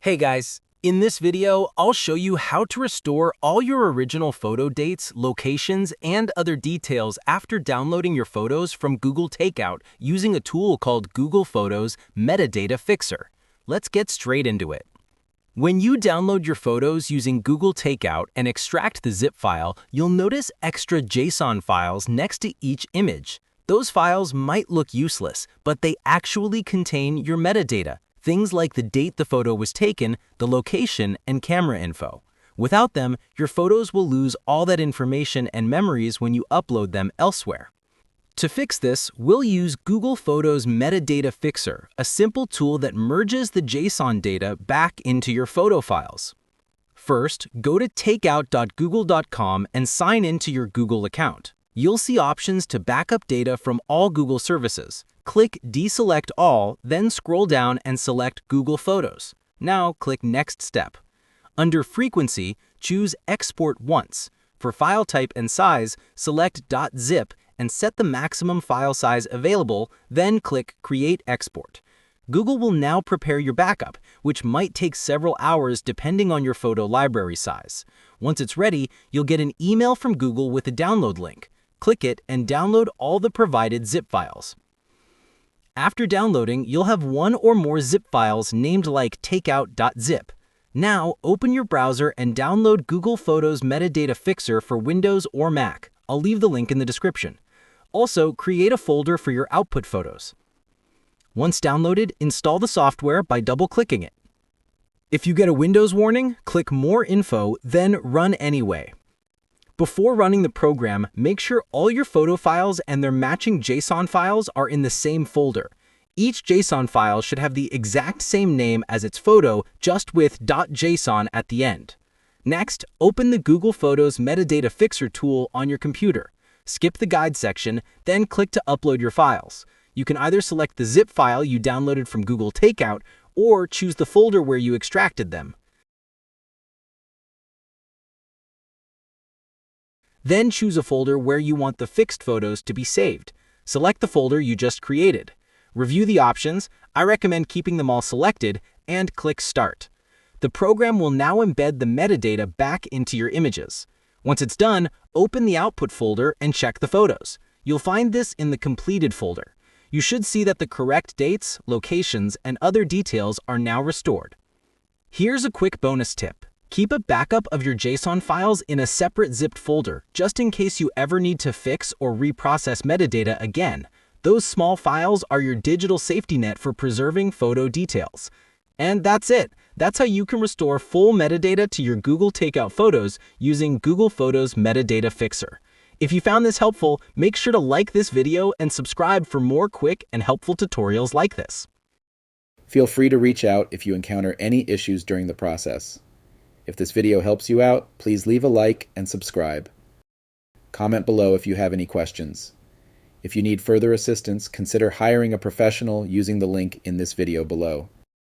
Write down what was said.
Hey guys, in this video, I'll show you how to restore all your original photo dates, locations, and other details after downloading your photos from Google Takeout using a tool called Google Photos Metadata Fixer. Let's get straight into it. When you download your photos using Google Takeout and extract the zip file, you'll notice extra JSON files next to each image. Those files might look useless, but they actually contain your metadata. Things like the date the photo was taken, the location, and camera info. Without them, your photos will lose all that information and memories when you upload them elsewhere. To fix this, we'll use Google Photos Metadata Fixer, a simple tool that merges the JSON data back into your photo files. First, go to takeout.google.com and sign into your Google account. You'll see options to back up data from all Google services. Click Deselect All, then scroll down and select Google Photos. Now click Next Step. Under Frequency, choose Export Once. For file type and size, select .zip and set the maximum file size available, then click Create Export. Google will now prepare your backup, which might take several hours depending on your photo library size. Once it's ready, you'll get an email from Google with a download link. Click it and download all the provided zip files. After downloading, you'll have one or more zip files named like takeout.zip. Now, open your browser and download Google Photos Metadata Fixer for Windows or Mac. I'll leave the link in the description. Also, create a folder for your output photos. Once downloaded, install the software by double-clicking it. If you get a Windows warning, click More Info, then Run Anyway. Before running the program, make sure all your photo files and their matching JSON files are in the same folder. Each JSON file should have the exact same name as its photo, just with .json at the end. Next, open the Google Photos Metadata Fixer tool on your computer. Skip the guide section, then click to upload your files. You can either select the zip file you downloaded from Google Takeout or choose the folder where you extracted them. Then choose a folder where you want the fixed photos to be saved. Select the folder you just created. Review the options. I recommend keeping them all selected, and click Start. The program will now embed the metadata back into your images. Once it's done, open the output folder and check the photos. You'll find this in the completed folder. You should see that the correct dates, locations, and other details are now restored. Here's a quick bonus tip. Keep a backup of your JSON files in a separate zipped folder, just in case you ever need to fix or reprocess metadata again. Those small files are your digital safety net for preserving photo details. And that's it. That's how you can restore full metadata to your Google Takeout photos using Google Photos Metadata Fixer. If you found this helpful, make sure to like this video and subscribe for more quick and helpful tutorials like this. Feel free to reach out if you encounter any issues during the process. If this video helps you out, please leave a like and subscribe. Comment below if you have any questions. If you need further assistance, consider hiring a professional using the link in this video below.